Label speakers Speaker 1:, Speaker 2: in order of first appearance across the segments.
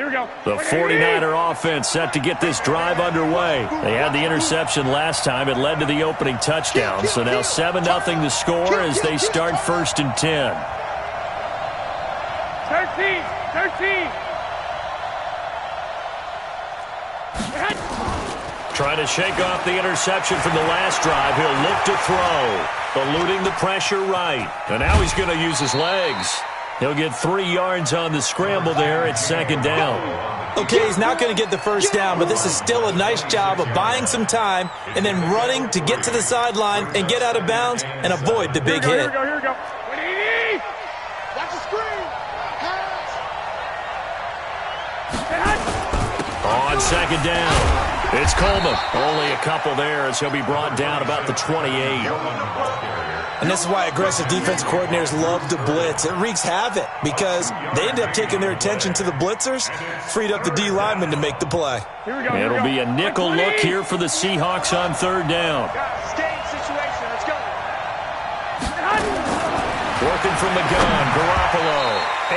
Speaker 1: The 49er offense set to get this drive underway. They had the interception last time. It led to the opening touchdown. So now 7-0 the score as they start 1st and 10.
Speaker 2: 13.
Speaker 1: Trying to shake off the interception from the last drive. He'll look to throw. Eluding the pressure right. And now he's going to use his legs. He'll get 3 yards on the scramble there at 2nd down.
Speaker 3: Okay, he's not going to get the first down, but this is still a nice job of buying some time and then running to get to the sideline and get out of bounds and avoid the big hit.
Speaker 2: Here we go. 180. Watch the screen.
Speaker 1: On 2nd down. It's Coleman. Only a couple there as he'll be brought down about the 28.
Speaker 3: And this is why aggressive defense coordinators love to blitz. It wreaks havoc because they end up taking their attention to the blitzers, freed up the D lineman to make the play.
Speaker 1: It'll be a nickel look here for the Seahawks on 3rd down.
Speaker 2: Skate situation. Let's go.
Speaker 1: Working from the gun, Garoppolo.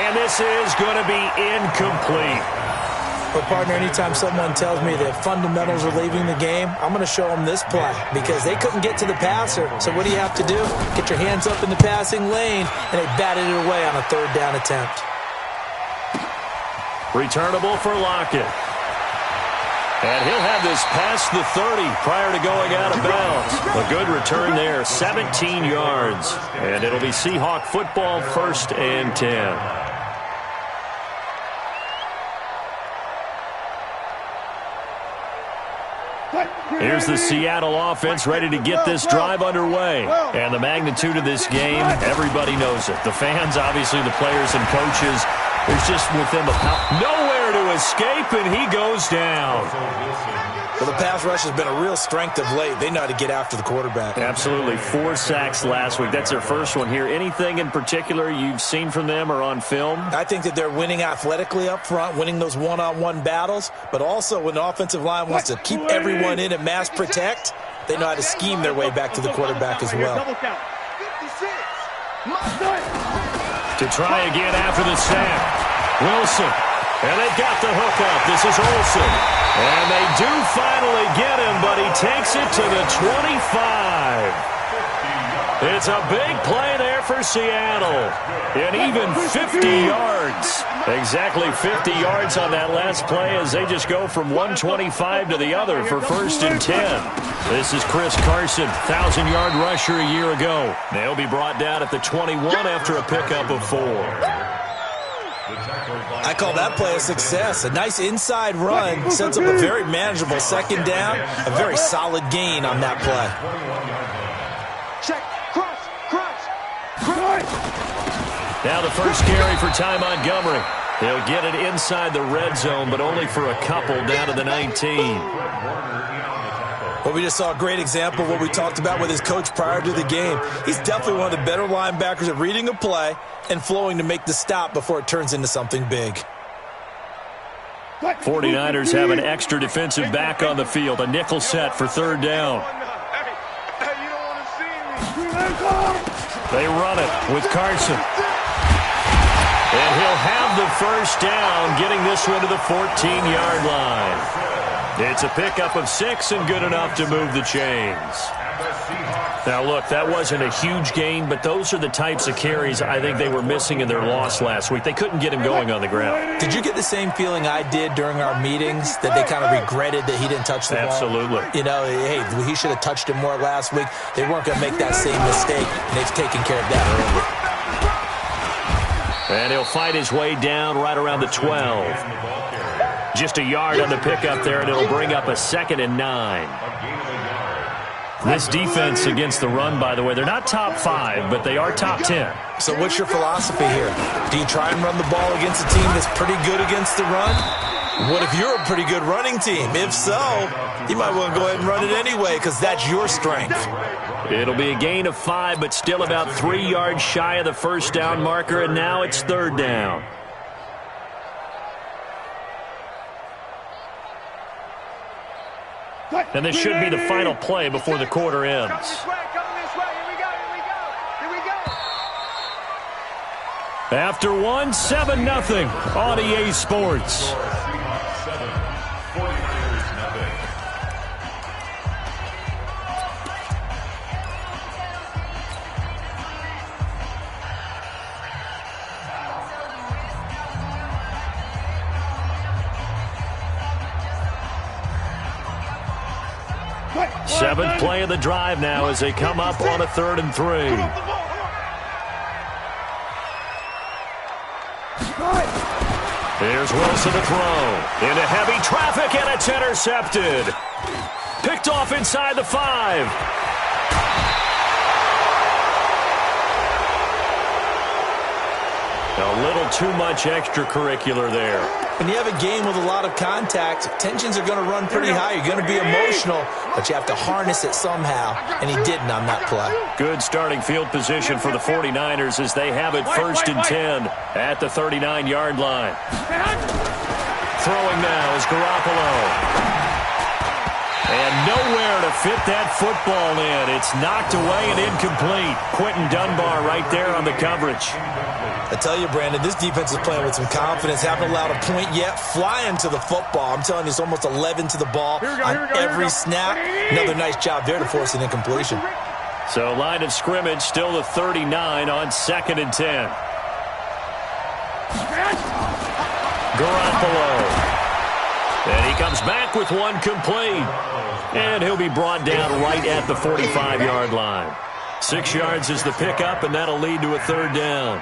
Speaker 1: And this is going to be incomplete.
Speaker 3: But, partner, anytime someone tells me that fundamentals are leaving the game, I'm going to show them this play because they couldn't get to the passer. So what do you have to do? Get your hands up in the passing lane, and they batted it away on a 3rd down attempt.
Speaker 1: Returnable for Lockett. And he'll have this past the 30 prior to going out of bounds. A good return there, 17 yards. And it'll be Seahawk football 1st and 10. Here's the Seattle offense ready to get this drive underway. And the magnitude of this game, everybody knows it. The fans, obviously the players and coaches. There's just with them nowhere to escape, and he goes down.
Speaker 3: Well, the pass rush has been a real strength of late. They know how to get after the quarterback.
Speaker 1: Absolutely. 4 sacks last week. That's their first one here. Anything in particular you've seen from them or on film?
Speaker 3: I think that they're winning athletically up front, winning those one-on-one battles, but also when the offensive line wants to keep everyone in and mass protect, they know how to scheme their way back to the quarterback as well.
Speaker 1: To try again after the sack. Wilson. And they've got the hook up. This is Olsen. And they do finally get him, but he takes it to the 25. It's a big play there for Seattle. And even 50 yards. Exactly 50 yards on that last play as they just go from 125 to the other for 1st and 10. This is Chris Carson, 1,000-yard rusher a year ago. They'll be brought down at the 21 after a pickup of 4.
Speaker 3: I call that play a success. A nice inside run sets up a very manageable 2nd down. A very solid gain on that play.
Speaker 2: Check. Cross.
Speaker 1: Now the first carry for Ty Montgomery. He'll get it inside the red zone, but only for a couple down to the 19.
Speaker 3: Well, we just saw a great example of what we talked about with his coach prior to the game. He's definitely one of the better linebackers at reading a play and flowing to make the stop before it turns into something big.
Speaker 1: 49ers have an extra defensive back on the field. A nickel set for 3rd down. They run it with Carson. And he'll have the first down, getting this one to the 14-yard line. It's a pickup of 6 and good enough to move the chains. Now, look, that wasn't a huge gain, but those are the types of carries I think they were missing in their loss last week. They couldn't get him going on the ground.
Speaker 3: Did you get the same feeling I did during our meetings, that they kind of regretted that he didn't touch the ball?
Speaker 1: Absolutely.
Speaker 3: You know, hey, he should have touched him more last week. They weren't going to make that same mistake, and they've taken care of that early.
Speaker 1: And he'll fight his way down right around the 12. Just a yard on the pickup there, and it'll bring up a 2nd and 9. This defense against the run, by the way, they're not top 5, but they are top 10.
Speaker 3: So what's your philosophy here? Do you try and run the ball against a team that's pretty good against the run? What if you're a pretty good running team? If so, you might want to go ahead and run it anyway because that's your strength.
Speaker 1: It'll be a gain of 5, but still about 3 yards shy of the first down marker, and now it's 3rd down. And this should be the final play before the quarter ends. After one, 7-0 on EA Sports. Seventh play of the drive now as they come up on a 3rd and 3. Here's Wilson to throw. Into heavy traffic, and it's intercepted. Picked off inside the 5. A little too much extracurricular there.
Speaker 3: When you have a game with a lot of contact, tensions are going to run pretty high. You're going to be emotional, but you have to harness it somehow, and he didn't on that play. Good starting field position for the 49ers as they have it 1st and 10 at the 39-yard line. Throwing now is Garoppolo. And nowhere to fit that football in. It's knocked away and incomplete. Quentin Dunbar right there on the coverage. I tell you, Brandon, this defense is playing with some confidence. Haven't allowed a point yet. Flying to the football. I'm telling you, it's almost 11 to the ball on every snap. Another nice job there to force an incompletion. So line of scrimmage still the 39 on 2nd and 10. Garoppolo. And he comes back with one complete. And he'll be brought down right at the 45-yard line. 6 yards is the pickup, and that'll lead to a 3rd down.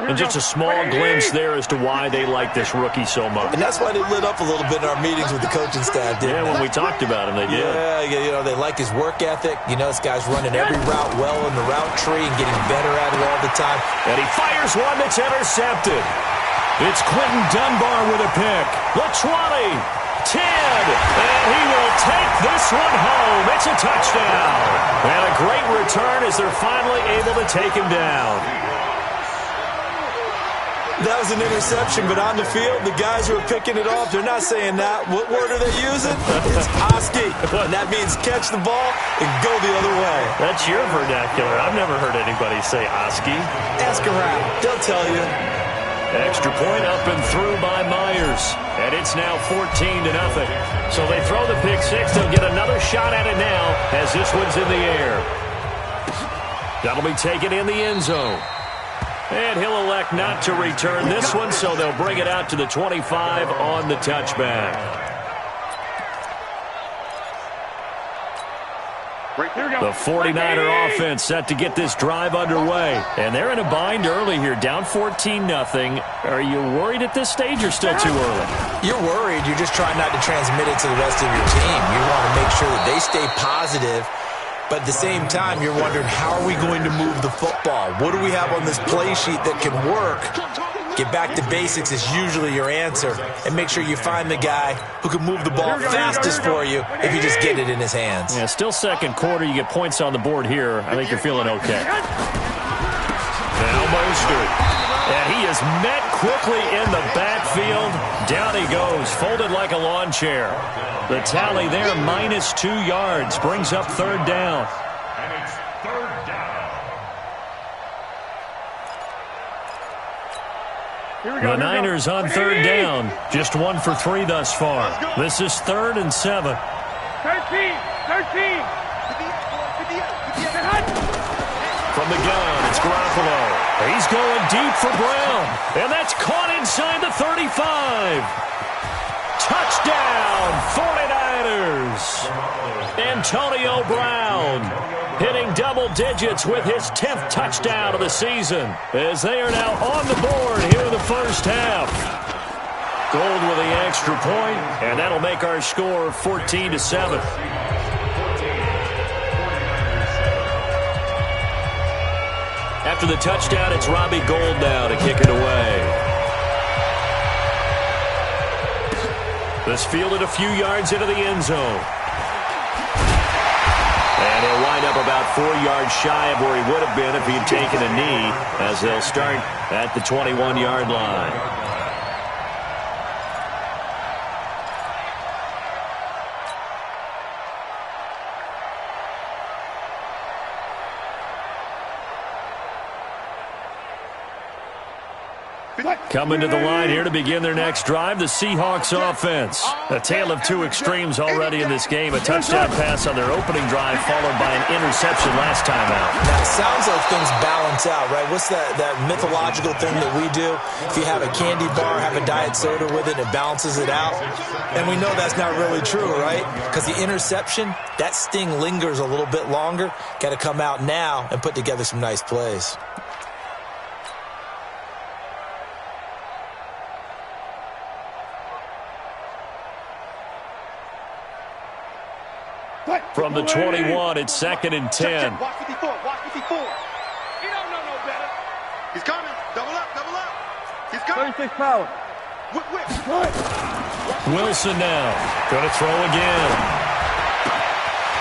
Speaker 3: And just a small glimpse there as to why they like this rookie so much. And that's why they lit up a little bit in our meetings with the coaching staff, didn't they? When we talked about him, they did. Yeah, you know, they like his work ethic. You know, this guy's running every route well in the route tree and getting better at it all the time. And he fires one that's intercepted. It's Quentin Dunbar with a pick. The 20, 10, and he will take this one home. It's a touchdown. And a great return as they're finally able to take him down. That was an interception, but on the field, the guys who are picking it off, they're not saying that. What word are they using? It's Oski. And that means catch the ball and go the other way. That's your vernacular. I've never heard anybody say Oski. Ask around. They'll tell you. Extra point up and through by Myers. And it's now 14-0. So they throw the pick six. They'll get another shot at it now as this one's in the air. That'll be taken in the end zone. And he'll elect not to return this one, so they'll bring it out to the 25 on the touchback. The 49er offense set to get this drive underway. And they're in a bind early here, down 14-0. Are you worried at this stage or still too early? You're worried. You're just trying not to transmit it to the rest of your team. You want to make sure that they stay positive. But at the same time, you're wondering, how are we going to move the football? What do we have on this play sheet that can work? Get back to basics is usually your answer. And make sure you find the guy who can move the ball fastest for you if you just get it in his hands. Yeah, still second quarter. You get points on the board here. I think you're feeling okay. Now Mostert. And he is met quickly in the backfield. Down he goes, folded like a lawn chair. The tally there, -2 yards, brings up 3rd down.
Speaker 2: And it's 3rd down.
Speaker 1: The Niners on 3rd down. Just 1 for 3 thus far. This is 3rd and 7.
Speaker 2: 13.
Speaker 1: From the gun, it's Garoppolo. He's going deep for Brown. And that's caught inside the 35. Touchdown, 49ers. Antonio Brown hitting double digits with his 10th touchdown of the season as they are now on the board here in the first half. Gold with the extra point, and that'll make our score 14-7. After the touchdown, it's Robbie Gould now to kick it away. This fielded a few yards into the end zone. And he'll wind up about 4 yards shy of where he would have been if he had taken a knee, as they'll start at the 21-yard line. Coming to the line here to begin their next drive, the Seahawks offense. A tale of two extremes already in this game. A touchdown pass on their opening drive followed by an interception last time out.
Speaker 3: Now, it sounds like things balance out, right? What's that mythological thing that we do? If you have a candy bar, have a diet soda with it, it balances it out. And we know that's not really true, right? Because the interception, that sting lingers a little bit longer. Got to come out now and put together some nice plays.
Speaker 1: From the 21, it's 2nd and 10.
Speaker 2: Watch 54. Watch 54. He don't know no better. He's coming. Double up. Double up. He's coming.
Speaker 4: 36 power.
Speaker 2: Whip.
Speaker 1: Wilson now. Going to throw again.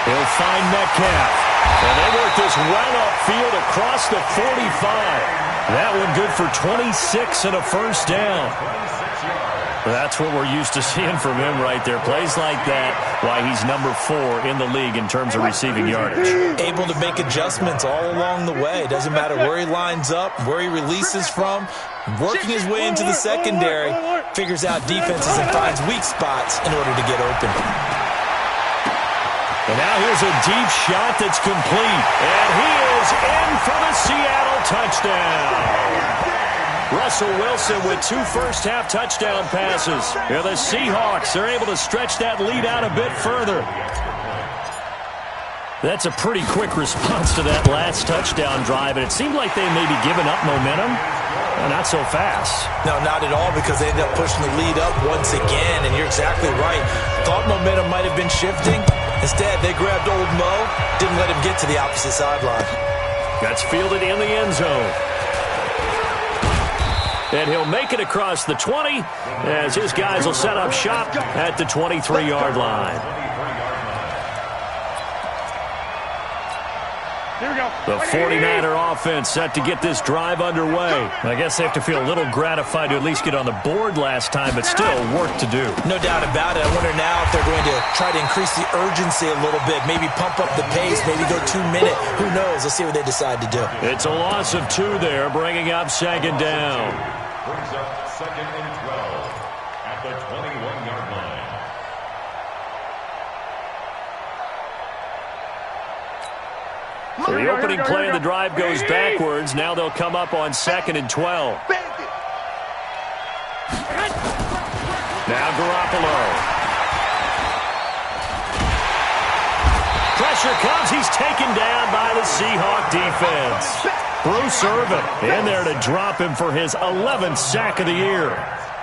Speaker 1: He'll find Metcalf. And they work this well upfield across the 45. That one good for 26 and a first down. That's what we're used to seeing from him right there. Plays like that, why he's number 4 in the league in terms of receiving yardage.
Speaker 3: Able to make adjustments all along the way. Doesn't matter where he lines up, where he releases from. Working his way into the secondary, figures out defenses and finds weak spots in order to get open.
Speaker 1: And now here's a deep shot that's complete. And he is in for the Seattle touchdown. Russell Wilson with 2 first-half touchdown passes. Yeah, the Seahawks are able to stretch that lead out a bit further. That's a pretty quick response to that last touchdown drive, and it seemed like they may be giving up momentum. Not so fast.
Speaker 3: No, not at all, because they ended up pushing the lead up once again, and you're exactly right. Thought momentum might have been shifting. Instead, they grabbed old Mo, didn't let him get to the opposite sideline.
Speaker 1: That's fielded in the end zone. And he'll make it across the 20 as his guys will set up shop at the 23-yard line.
Speaker 2: Here we go.
Speaker 1: The 49er offense set to get this drive underway. I guess they have to feel a little gratified to at least get on the board last time, but still work to do.
Speaker 3: No doubt about it. I wonder now if they're going to try to increase the urgency a little bit, maybe pump up the pace, maybe go 2-minute. Who knows? Let's see what they decide to do.
Speaker 1: It's a loss of 2 there, bringing up 2nd down.
Speaker 2: Brings up 2nd and 12 at the 21-yard line.
Speaker 1: So the opening play of the drive goes backwards. Now they'll come up on 2nd and 12. Now Garoppolo. Pressure comes. He's taken down by the Seahawk defense. Bruce Irvin in there to drop him for his 11th sack of the year.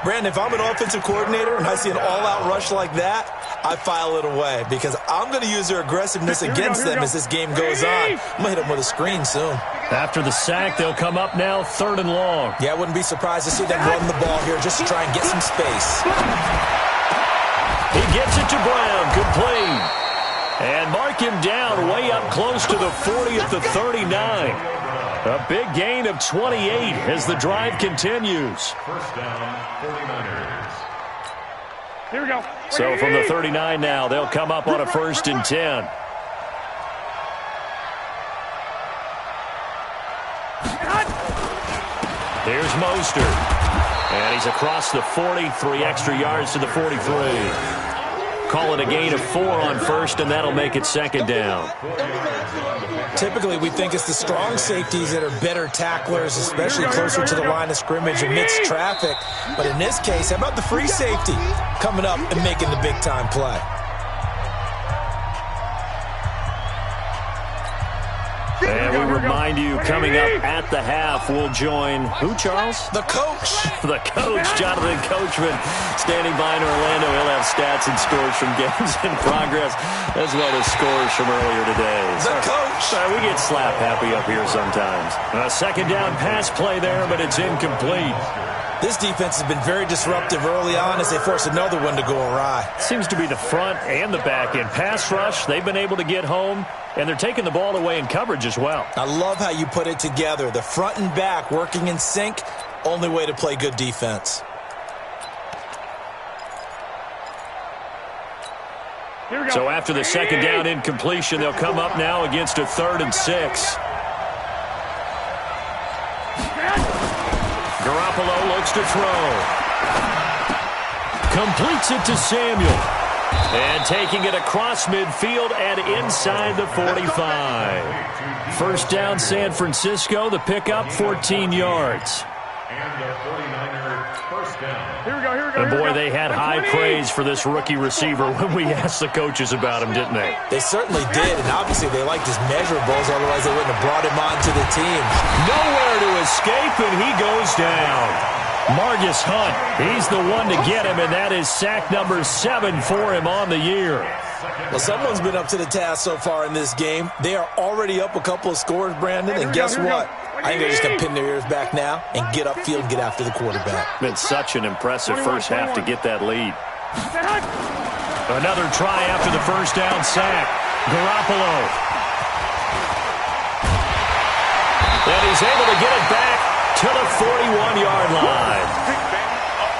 Speaker 3: Brandon, if I'm an offensive coordinator and I see an all-out rush like that, I file it away because I'm going to use their aggressiveness against them as this game goes on. I'm going to hit them with a screen soon.
Speaker 1: After the sack, they'll come up now 3rd and long.
Speaker 3: Yeah, I wouldn't be surprised to see them run the ball here just to try and get some space.
Speaker 1: He gets it to Brown, complete. And mark him down way up close to the 40 at the 39. A big gain of 28 as the drive continues.
Speaker 2: First down, 49ers.
Speaker 4: Here we go.
Speaker 1: So from the 39 now, they'll come up on a 1st and 10. Here's Mostert. And he's across the 40, 3 extra yards to the 43. Call it a gain of 4 on 1st, and that'll make it 2nd down.
Speaker 3: Typically, we think it's the strong safeties that are better tacklers, especially closer to the line of scrimmage amidst traffic. But in this case, how about the free safety coming up and making the big-time play?
Speaker 1: And we remind you, coming up at the half, we'll join who, Charles?
Speaker 3: The coach.
Speaker 1: The coach, Jonathan Coachman, standing by in Orlando. He'll have stats and scores from games in progress, as well as scores from earlier today.
Speaker 3: The coach.
Speaker 1: We get slap happy up here sometimes. A 2nd down pass play there, but it's incomplete.
Speaker 3: This defense has been very disruptive early on as they force another one to go awry.
Speaker 1: Seems to be the front and the back end. Pass rush, they've been able to get home, and they're taking the ball away in coverage as well.
Speaker 3: I love how you put it together. The front and back working in sync, only way to play good defense.
Speaker 1: So after the 2nd down incompletion, they'll come up now against a 3rd and 6. Garoppolo looks looks to throw. Completes it to Samuel. And taking it across midfield and inside the 45. First down, San Francisco. The pickup, 14 yards.
Speaker 2: And the 49er first down.
Speaker 4: Here we go, here we go.
Speaker 1: And boy, they had high praise for this rookie receiver when we asked the coaches about him, didn't they?
Speaker 3: They certainly did, and obviously they liked his measurables, otherwise they wouldn't have brought him onto the team.
Speaker 1: Nowhere to escape, and he goes down. Margus Hunt, he's the one to get him, and that is sack number 7 for him on the year.
Speaker 3: Well, someone's been up to the task so far in this game. They are already up a couple of scores, Brandon, and guess what? I think they're just going to pin their ears back now and get upfield and get after the quarterback.
Speaker 1: Been such an impressive first half to get that lead. Another try after the first down sack. Garoppolo. And he's able to get it back to the 41-yard line.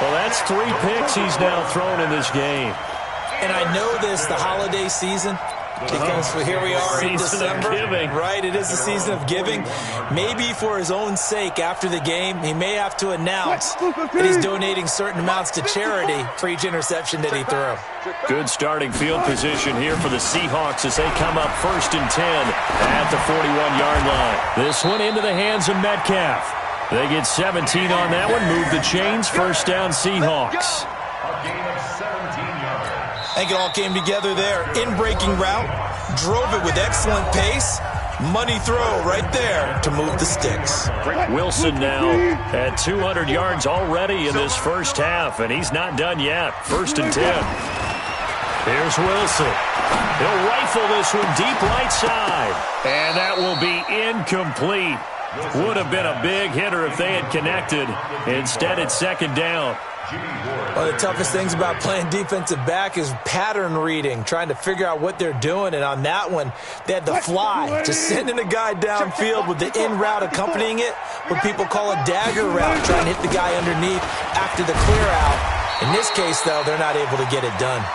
Speaker 1: Well, that's 3 picks he's now thrown in this game.
Speaker 3: And I know this, the holiday season, because here we are in December. Right, it is the season of giving. Maybe for his own sake, after the game, he may have to announce that he's donating certain amounts to charity for each interception that he threw.
Speaker 1: Good starting field position here for the Seahawks as they come up 1st and 10 at the 41-yard line. This one into the hands of Metcalf. They get 17 on that one, move the chains, first down Seahawks.
Speaker 2: A gain of 17 yards.
Speaker 3: I think it all came together there. In-breaking route, drove it with excellent pace. Money throw right there to move the sticks.
Speaker 1: Wilson now at 200 yards already in this first half, and he's not done yet. 1st and 10. Here's Wilson. He'll rifle this one deep right side, and that will be incomplete. Would have been a big hitter if they had connected. Instead, it's 2nd down.
Speaker 3: One of the toughest things about playing defensive back is pattern reading, trying to figure out what they're doing. And on that one, they had the fly, just sending a guy downfield with the in route accompanying it, what people call a dagger route, trying to hit the guy underneath after the clear out. In this case, though, they're not able to get it done.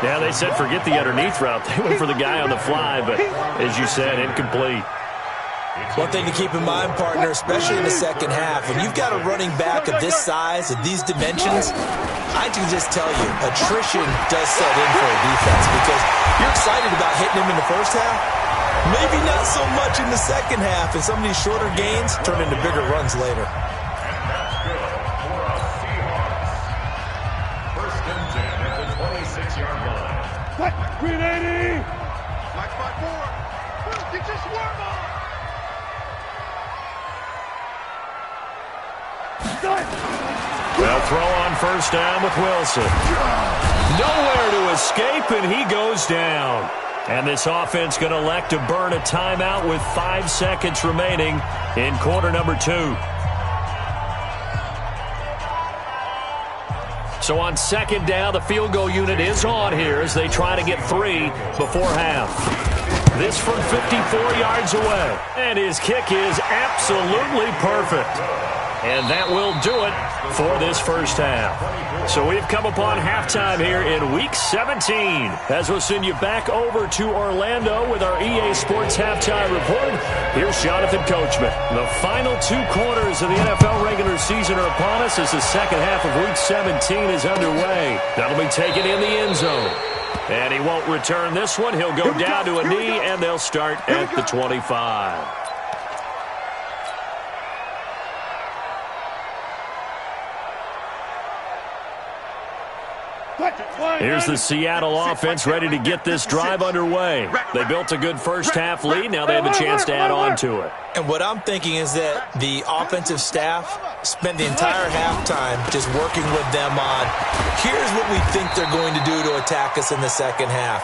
Speaker 1: Yeah, they said forget the underneath route. They went for the guy on the fly, but as you said, incomplete.
Speaker 3: One thing to keep in mind, partner, especially in the second half, when you've got a running back of this size, of these dimensions, I can just tell you, attrition does set in for a defense because you're excited about hitting him in the first half. Maybe not so much in the second half, and some of these shorter gains turn into bigger runs later.
Speaker 2: First and 10 at the 26-yard line.
Speaker 4: Green 80.
Speaker 2: Black spot 4. Get your swarm on.
Speaker 1: Well, throw on first down with Wilson. Nowhere to escape, and he goes down. And this offense going to elect to burn a timeout with 5 seconds remaining in quarter number 2. So on 2nd down, the field goal unit is on here as they try to get 3 before half. This from 54 yards away. And his kick is absolutely perfect. And that will do it for this first half. So we've come upon halftime here in Week 17. As we'll send you back over to Orlando with our EA Sports Halftime Report, here's Jonathan Coachman. The final 2 quarters of the NFL regular season are upon us as the second half of Week 17 is underway. That'll be taken in the end zone. And he won't return this one. He'll go down to a knee, and they'll start at the 25. Here's the Seattle offense ready to get this drive underway. They built a good first half lead. Now they have a chance to add on to it.
Speaker 3: And what I'm thinking is that the offensive staff spent the entire halftime just working with them on, here's what we think they're going to do to attack us in the second half.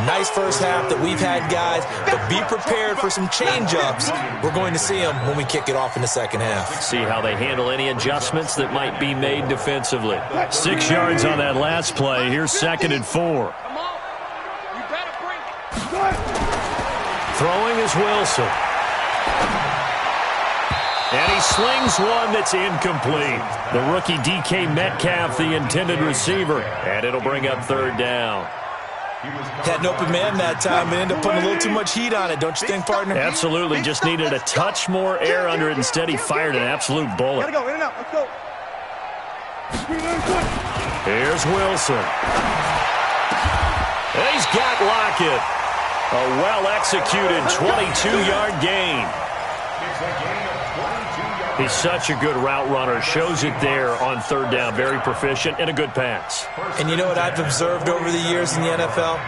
Speaker 3: Nice first half that we've had, guys, but be prepared for some change-ups. We're going to see them when we kick it off in the second half.
Speaker 1: See how they handle any adjustments that might be made defensively. 6 yards on that last play. Here's 2nd and 4.
Speaker 2: You better bring it.
Speaker 1: Throwing is Wilson. And he slings one that's incomplete. The rookie DK Metcalf, the intended receiver. And it'll bring up 3rd down.
Speaker 3: Had an open man that time, but ended up putting a little too much heat on it, don't you think, partner?
Speaker 1: Absolutely. Just needed a touch more air under it. Instead, he fired an absolute bullet.
Speaker 4: Gotta go, in and out, let's go.
Speaker 1: Here's Wilson. He's got Lockett. A well-executed 22-yard gain. He's such a good route runner. Shows it there on third down. Very proficient and a good pass.
Speaker 3: And you know what I've observed over the years in the NFL?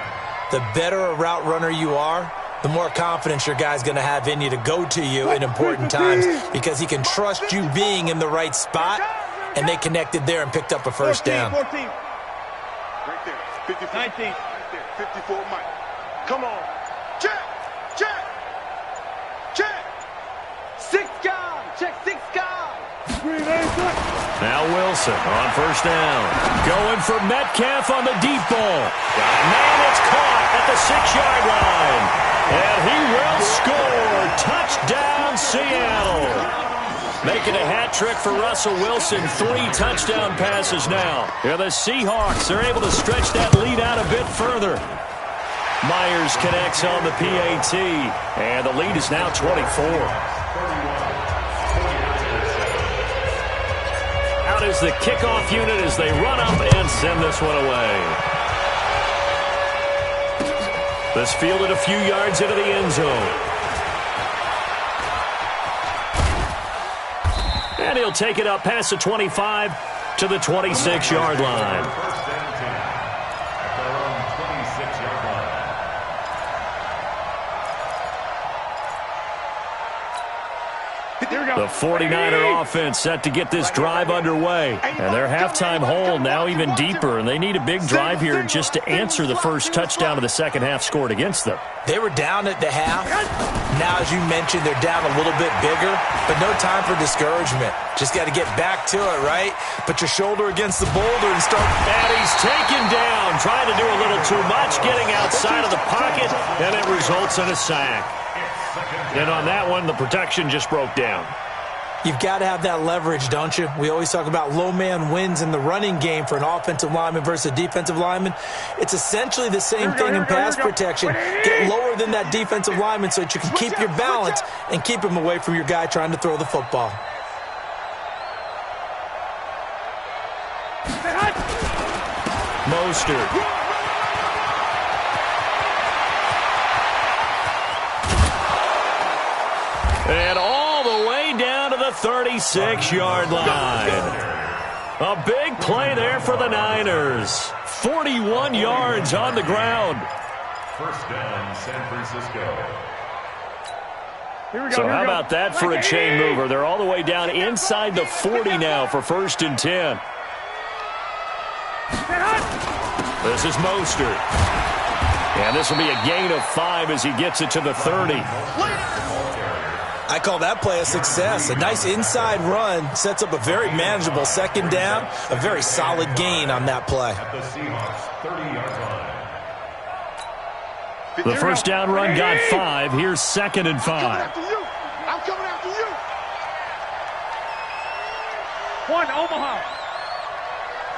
Speaker 3: The better a route runner you are, the more confidence your guy's going to have in you to go to you in important times because he can trust you being in the right spot, and they connected there and picked up a first down.
Speaker 2: 14. Right there. 54. 19. Right there. 54, Mike. Come on. Check. Check. Check. 6 guys. Check 6 guys.
Speaker 1: Now Wilson on first down. Going for Metcalf on the deep ball. Got a man that's caught at the 6-yard line. And he will score. Touchdown, Seattle. Making a hat trick for Russell Wilson. 3 touchdown passes now. Yeah, the Seahawks are able to stretch that lead out a bit further. Myers connects on the PAT. And the lead is now 24. Out is the kickoff unit as they run up and send this one away. This fielded a few yards into the end zone. And he'll take it up past the 25 to the 26-yard line. The 49er offense set to get this drive underway. And their halftime hole now even deeper, and they need a big drive here just to answer the first touchdown of the second half scored against them.
Speaker 3: They were down at the half. Now, as you mentioned, they're down a little bit bigger, but no time for discouragement. Just got to get back to it, right? Put your shoulder against the boulder and start.
Speaker 1: And he's taken down, trying to do a little too much, getting outside of the pocket, and it results in a sack. And on that one, the protection just broke down.
Speaker 3: You've got to have that leverage, don't you? We always talk about low man wins in the running game for an offensive lineman versus a defensive lineman. It's essentially the same thing in pass protection. Get lower than that defensive lineman so that you can keep your balance and keep him away from your guy trying to throw the football.
Speaker 1: Mostert. And all the way down to the 36-yard line. A big play there for the Niners. 41 yards on the ground.
Speaker 5: First down, San Francisco.
Speaker 1: So how about that for a chain mover? They're all the way down inside the 40 now for 1st and 10. This is Mostert. And this will be a gain of 5 as he gets it to the 30.
Speaker 3: I call that play a success. A nice inside run sets up a very manageable second down. A very solid gain on that play.
Speaker 5: At the Seahawks 30-yard line.
Speaker 1: The first down run got 5. Here's 2nd and 5.
Speaker 2: I'm coming after you.
Speaker 4: 1, Omaha.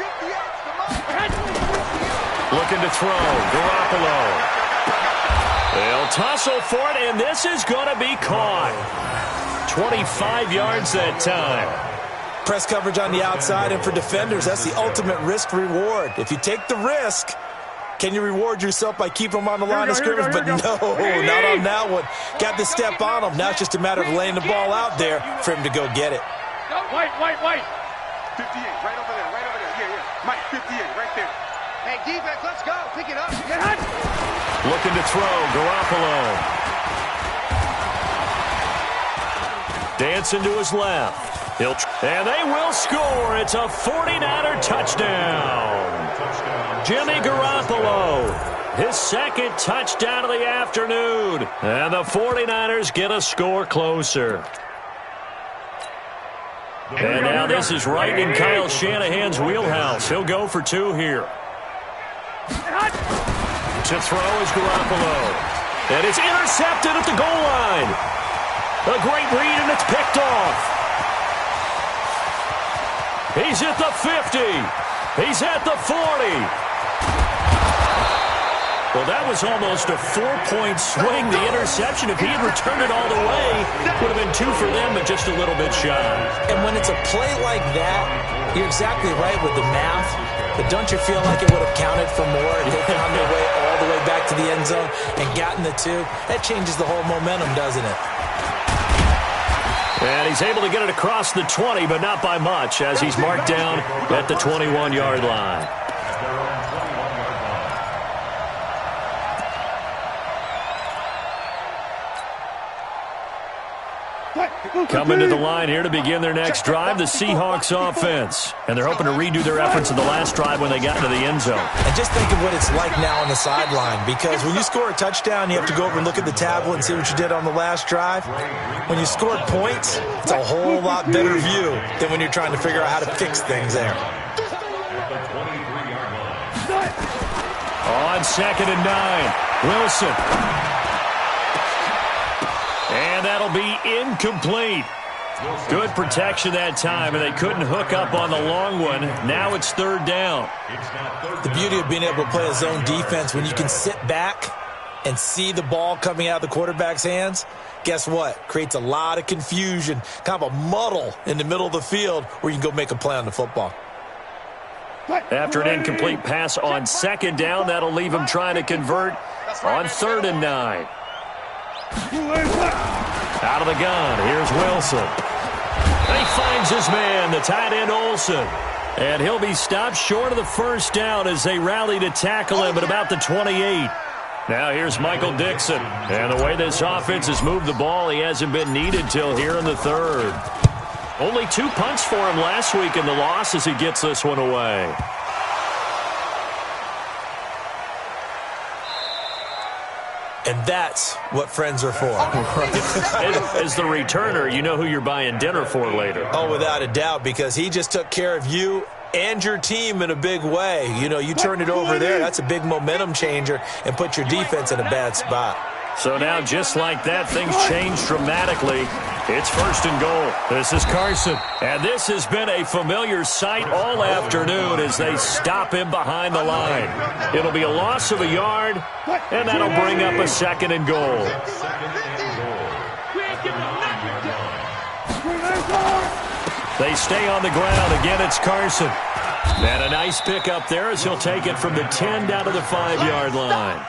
Speaker 2: 58,
Speaker 1: Looking to throw. Garoppolo. They'll tussle for it, and this is going to be caught. 25 yards that time.
Speaker 3: Press coverage on the outside, and for defenders, that's the ultimate risk-reward. If you take the risk, can you reward yourself by keeping them on the line of scrimmage? But no, not on that one. Got the step on him. Now it's just a matter of laying the ball out there for him to go get it.
Speaker 4: Wait.
Speaker 2: 58, right over there, Yeah. Mike, 58, right there. Hey, defense, let's go. Pick it up.
Speaker 1: Looking to throw. Garoppolo. Dancing to his left. And they will score. It's a 49er touchdown. Jimmy Garoppolo. His 2nd touchdown of the afternoon. And the 49ers get a score closer. And now this is right in Kyle Shanahan's wheelhouse. He'll go for 2 here. To throw is Garoppolo. And it's intercepted at the goal line. A great read, and it's picked off. He's at the 50. He's at the 40. Well, that was almost a 4-point swing. The interception, if he had returned it all the way, would have been 2 for them, but just a little bit shy.
Speaker 3: And when it's a play like that, you're exactly right with the math, but don't you feel like it would have counted for more if they found their way all the way back to the end zone and gotten the 2? That changes the whole momentum, doesn't it?
Speaker 1: And he's able to get it across the 20, but not by much, as he's marked down at the 21-yard line. Coming to the line here to begin their next drive, the Seahawks offense. And they're hoping to redo their efforts in the last drive when they got into the end zone.
Speaker 3: And just think of what it's like now on the sideline, because when you score a touchdown, you have to go over and look at the tablet and see what you did on the last drive. When you scored points, it's a whole lot better view than when you're trying to figure out how to fix things there.
Speaker 1: On 2nd and 9, Wilson. And that'll be incomplete. Good protection that time, and they couldn't hook up on the long one. Now it's 3rd down.
Speaker 3: The beauty of being able to play a zone defense, when you can sit back and see the ball coming out of the quarterback's hands, guess what? Creates a lot of confusion, kind of a muddle in the middle of the field where you can go make a play on the football.
Speaker 1: After an incomplete pass on 2nd down, that'll leave him trying to convert on 3rd and 9. Out of the gun, here's Wilson. And he finds his man, the tight end Olsen. And he'll be stopped short of the 1st down as they rally to tackle him at about the 28. Now here's Michael Dixon. And the way this offense has moved the ball, he hasn't been needed till here in the 3rd. Only 2 punts for him last week in the loss as he gets this one away.
Speaker 3: And that's what friends are for.
Speaker 1: As the returner, you know who you're buying dinner for later.
Speaker 3: Oh, without a doubt, because he just took care of you and your team in a big way. You know, you turn it over there, that's a big momentum changer, and put your defense in a bad spot.
Speaker 1: So now, just like that, things change dramatically. It's 1st and goal. This is Carson. And this has been a familiar sight all afternoon as they stop him behind the line. It'll be a loss of a yard, and that'll bring up a 2nd and goal. They stay on the ground. Again, it's Carson. And a nice pickup there as he'll take it from the 10 down to the 5-yard line.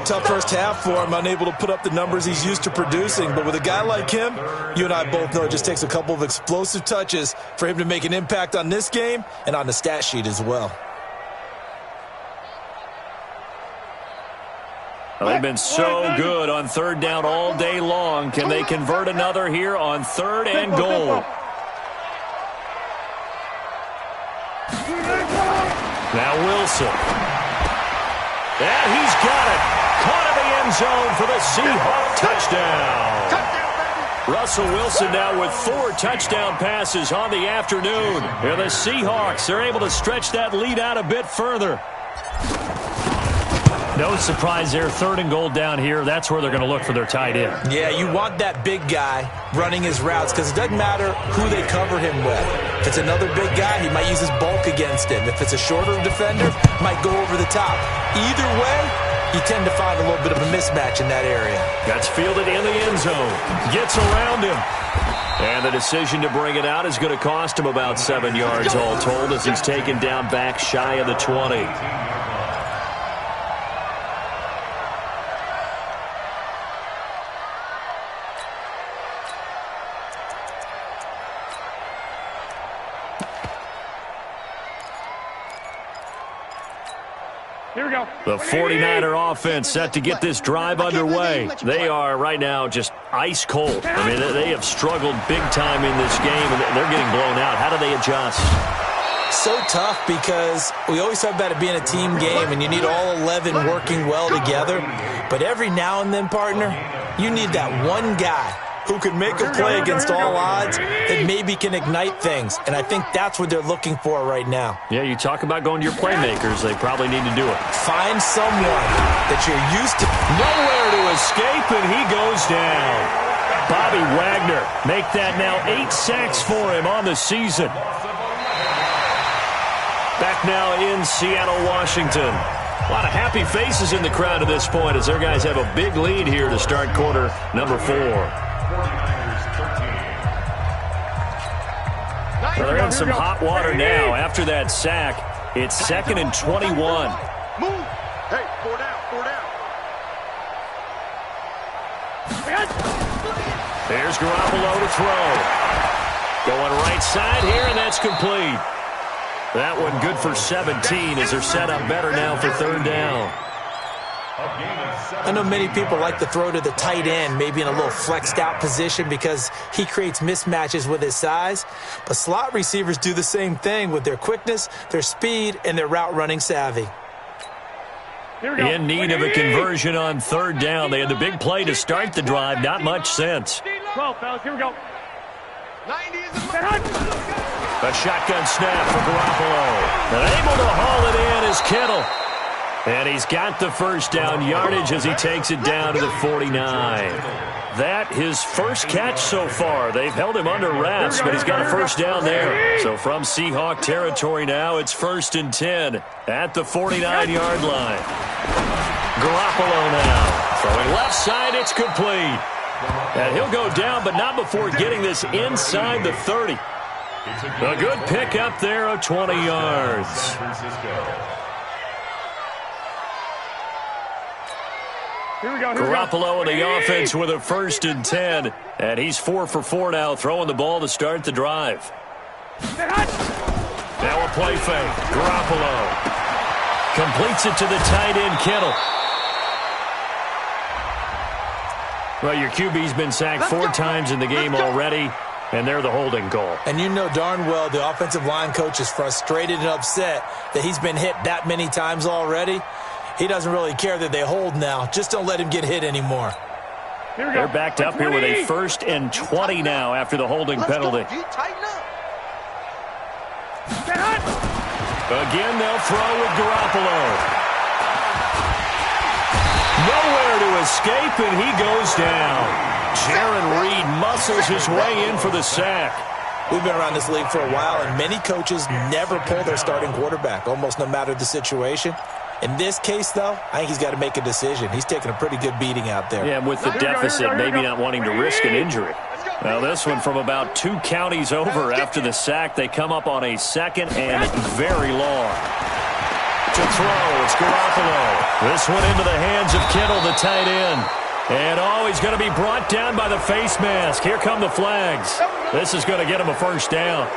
Speaker 3: Tough first half for him, unable to put up the numbers he's used to producing. But with a guy like him, you and I both know it just takes a couple of explosive touches for him to make an impact on this game and on the stat sheet as well.
Speaker 1: Well, they've been so good on 3rd down all day long. Can they convert another here on 3rd and goal? Now Wilson. And he's got it. Caught in the end zone for the Seahawks touchdown. Russell Wilson now with 4 touchdown passes on the afternoon. And the Seahawks are able to stretch that lead out a bit further. No surprise there, 3rd and goal down here. That's where they're going to look for their tight end.
Speaker 3: Yeah, you want that big guy running his routes because it doesn't matter who they cover him with. If it's another big guy, he might use his bulk against him. If it's a shorter defender, might go over the top. Either way, you tend to find a little bit of a mismatch in that area.
Speaker 1: That's fielded in the end zone. Gets around him. And the decision to bring it out is going to cost him about 7 yards all told as he's taken down back shy of the 20.
Speaker 4: Here we go.
Speaker 1: The 49er offense set to get this drive underway. They are right now just ice cold. I mean, they have struggled big time in this game, and they're getting blown out. How do they adjust?
Speaker 3: So tough because we always talk about it being a team game, and you need all 11 working well together. But every now and then, partner, you need that one guy who can make a play against all odds that maybe can ignite things. And I think that's what they're looking for right now.
Speaker 1: Yeah, you talk about going to your playmakers. They probably need to do it.
Speaker 3: Find someone that you're used to.
Speaker 1: Nowhere to escape, and he goes down. Bobby Wagner make that now 8 sacks for him on the season. Back now in Seattle, Washington. A lot of happy faces in the crowd at this point as their guys have a big lead here to start quarter number 4.
Speaker 5: 49ers 13.
Speaker 1: Well, they're in some hot water now. After that sack, it's 2nd and 21.
Speaker 2: Move. Hey, 4 down, 4 down.
Speaker 1: There's Garoppolo to throw. Going right side here, and that's complete. That one good for 17 as they're set up better now for 3rd down.
Speaker 3: I know many people like to throw to the tight end, maybe in a little flexed out position because he creates mismatches with his size. But slot receivers do the same thing with their quickness, their speed, and their route running savvy.
Speaker 1: In need of a conversion on 3rd down. They had the big play to start the drive. Not much sense.
Speaker 4: 12, fellas. Here we go.
Speaker 2: 90 is
Speaker 1: A shotgun snap for Garoppolo. And able to haul it in is Kittle. And he's got the first down yardage as he takes it down to the 49. That his first catch so far. They've held him under wraps, but he's got a first down there. So from Seahawk territory now, it's 1st and 10 at the 49-yard line. Garoppolo now. Throwing left side, it's complete. And he'll go down, but not before getting this inside the 30. A good pick up there of 20 yards.
Speaker 4: Here we go.
Speaker 1: Garoppolo in the offense with a 1st and 10. And he's 4 for 4 now, throwing the ball to start the drive. Now a play fake. Garoppolo completes it to the tight end, Kittle. Well, your QB's been sacked 4 times in the game already, and they're the holding call.
Speaker 3: And you know darn well the offensive line coach is frustrated and upset that he's been hit that many times already. He doesn't really care that they hold now. Just don't let him get hit anymore.
Speaker 1: They're backed up here with a 1st and 20 now after the holding penalty. Again, they'll throw with Garoppolo. Nowhere to escape, and he goes down. Jaron Reed muscles his way in for the sack.
Speaker 3: We've been around this league for a while, and many coaches never pull their starting quarterback, almost no matter the situation. In this case, though, I think he's got to make a decision. He's taking a pretty good beating out there.
Speaker 1: Yeah, with the deficit, maybe not wanting to risk an injury. Well, this one from about 2 counties over after the sack. They come up on a 2nd and very long. To throw, it's Garoppolo. This one into the hands of Kittle, the tight end. And, he's going to be brought down by the face mask. Here come the flags. This is going to get him a first down.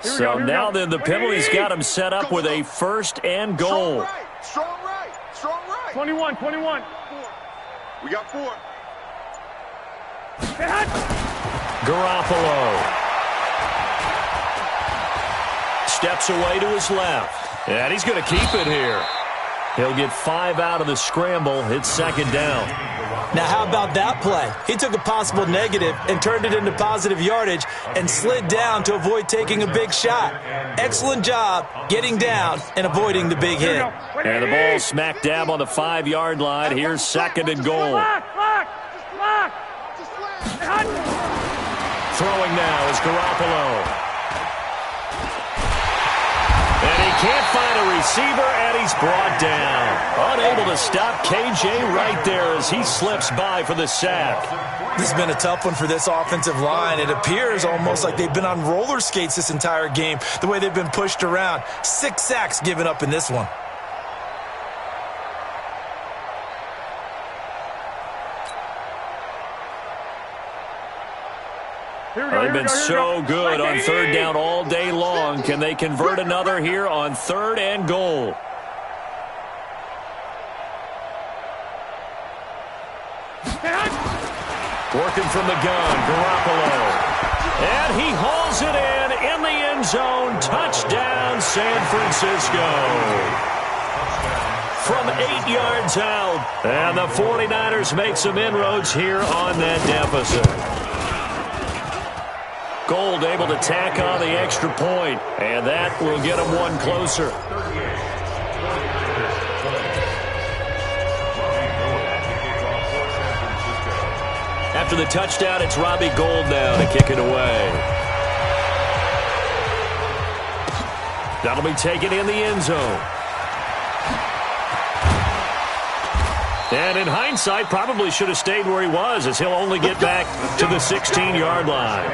Speaker 1: So now then the penalty's got him set up with a 1st and goal.
Speaker 2: Strong right. Strong right.
Speaker 4: 21.
Speaker 2: We got 4.
Speaker 1: Garoppolo steps away to his left. And he's going to keep it here. He'll get 5 out of the scramble. It's 2nd down.
Speaker 3: Now, how about that play? He took a possible negative and turned it into positive yardage and slid down to avoid taking a big shot. Excellent job getting down and avoiding the big hit.
Speaker 1: And the ball smack dab on the 5-yard line. Here's 2nd and goal. Throwing now is Garoppolo. And he can't find a receiver, and he's brought down. Unable to stop KJ right there as he slips by for the sack.
Speaker 3: This has been a tough one for this offensive line. It appears almost like they've been on roller skates this entire game, the way they've been pushed around. 6 sacks given up in this one.
Speaker 1: They've been so good on 3rd down all day long. Can they convert another here on 3rd and goal? Working from the gun, Garoppolo. And he hauls it in the end zone. Touchdown, San Francisco. from 8 yards out. And the 49ers make some inroads here on that deficit. Gold able to tack on the extra point, and that will get them one closer. After the touchdown, it's Robbie Gould now to kick it away. That'll be taken in the end zone. And in hindsight, probably should have stayed where he was, as he'll only get back to the 16-yard line.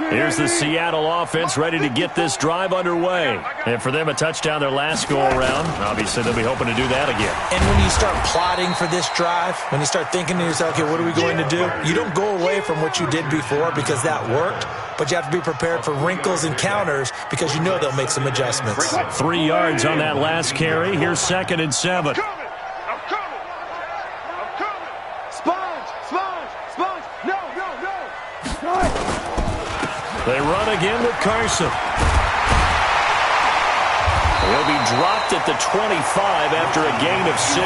Speaker 1: Here's the Seattle offense ready to get this drive underway. And for them, a touchdown their last go-around. Obviously, they'll be hoping to do that again.
Speaker 3: And when you start plotting for this drive, when you start thinking to yourself, okay, what are we going to do? You don't go away from what you did before because that worked, but you have to be prepared for wrinkles and counters because you know they'll make some adjustments.
Speaker 1: 3 yards on that last carry. Here's 2nd and 7. They run again with Carson. He'll be dropped at the 25 after a gain of 6.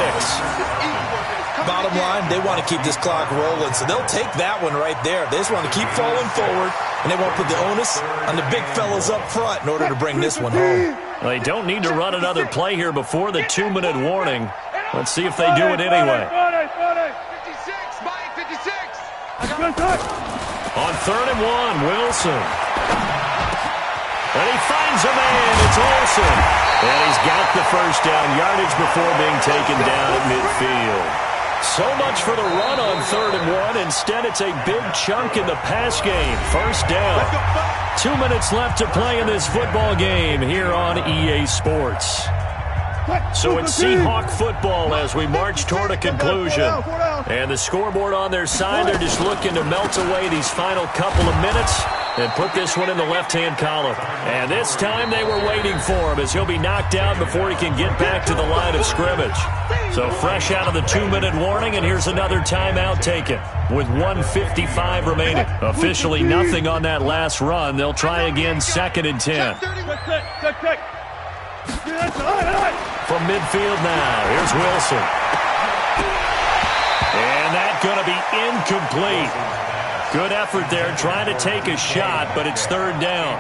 Speaker 3: Bottom line, they want to keep this clock rolling, so they'll take that one right there. They just want to keep falling forward, and they won't put the onus on the big fellas up front in order to bring this one home.
Speaker 1: They don't need to run another play here before the 2-minute warning. Let's see if they do it anyway.
Speaker 2: 56, Mike, 56.
Speaker 1: On 3rd and 1, Wilson. And he finds a man. It's Olsen. And he's got the first down yardage before being taken down at midfield. So much for the run on 3rd and 1. Instead, it's a big chunk in the pass game. First down. 2 minutes left to play in this football game here on EA Sports. So it's Seahawk football as we march toward a conclusion. And the scoreboard on their side, they're just looking to melt away these final couple of minutes and put this one in the left-hand column. And this time they were waiting for him as he'll be knocked out before he can get back to the line of scrimmage. So fresh out of the 2-minute warning, and here's another timeout taken with 1:55 remaining. Officially nothing on that last run. They'll try again 2nd and 10. From midfield now, here's Wilson. And that's going to be incomplete. Good effort there, trying to take a shot, but it's 3rd down.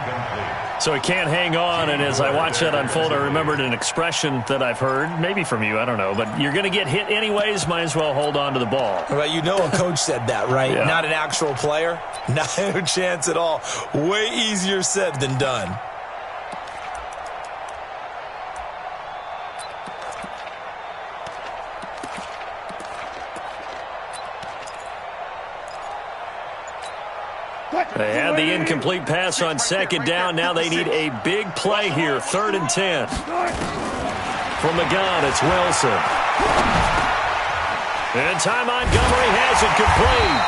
Speaker 1: So he can't hang on, and as I watched that unfold, I remembered an expression that I've heard, maybe from you, I don't know, but you're going to get hit anyways, might as well hold on to the ball.
Speaker 3: Well, you know a coach said that, right?
Speaker 1: Yeah.
Speaker 3: Not an actual player. No chance at all. Way easier said than done.
Speaker 1: They had the incomplete pass on 2nd down. Now they need a big play here. 3rd and 10. From the gun, it's Wilson. And Ty Montgomery has it complete.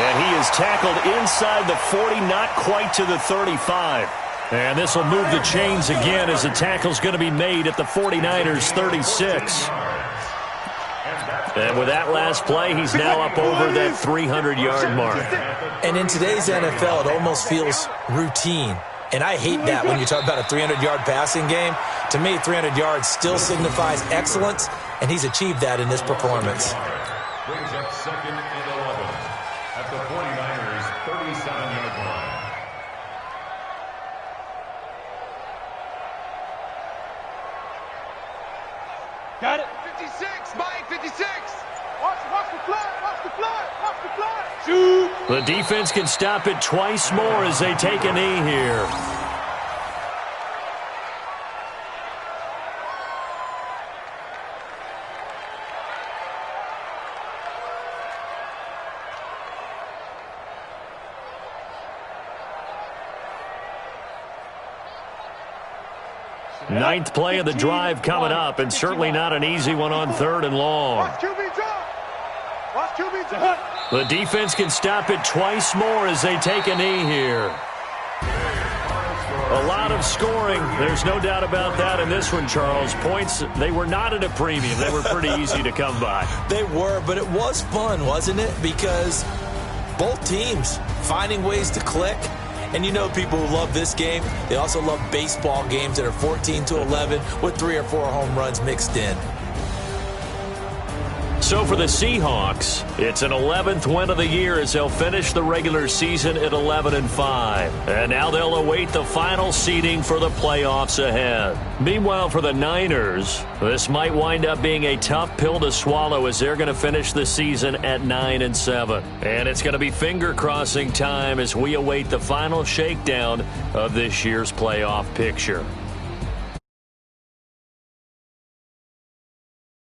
Speaker 1: And he is tackled inside the 40, not quite to the 35. And this will move the chains again as the tackle's going to be made at the 49ers' 36. And with that last play, he's now up over that 300-yard mark.
Speaker 3: And in today's NFL, it almost feels routine. And I hate that when you talk about a 300-yard passing game. To me, 300 yards still signifies excellence, and he's achieved that in this performance.
Speaker 5: Brings up 2nd and 11 at the 49ers' 37-yard line.
Speaker 2: Got it. 56, Mike, 56. Watch the fly, watch the fly, watch the fly. Shoot.
Speaker 1: The defense can stop it twice more as they take a knee here. Ninth play of the drive coming up, and certainly not an easy one on 3rd and long.
Speaker 2: Watch QB drop. Watch QB drop.
Speaker 1: The defense can stop it twice more as they take a knee here. A lot of scoring. There's no doubt about that in this one, Charles. Points, they were not at a premium. They were pretty easy to come by.
Speaker 3: They were, but it was fun, wasn't it? Because both teams finding ways to click. And you know people who love this game, they also love baseball games that are 14-11 with 3 or 4 home runs mixed in.
Speaker 1: So for the Seahawks, it's an 11th win of the year as they'll finish the regular season at 11-5. And now they'll await the final seeding for the playoffs ahead. Meanwhile, for the Niners, this might wind up being a tough pill to swallow as they're going to finish the season at 9-7. And it's going to be finger-crossing time as we await the final shakedown of this year's playoff picture.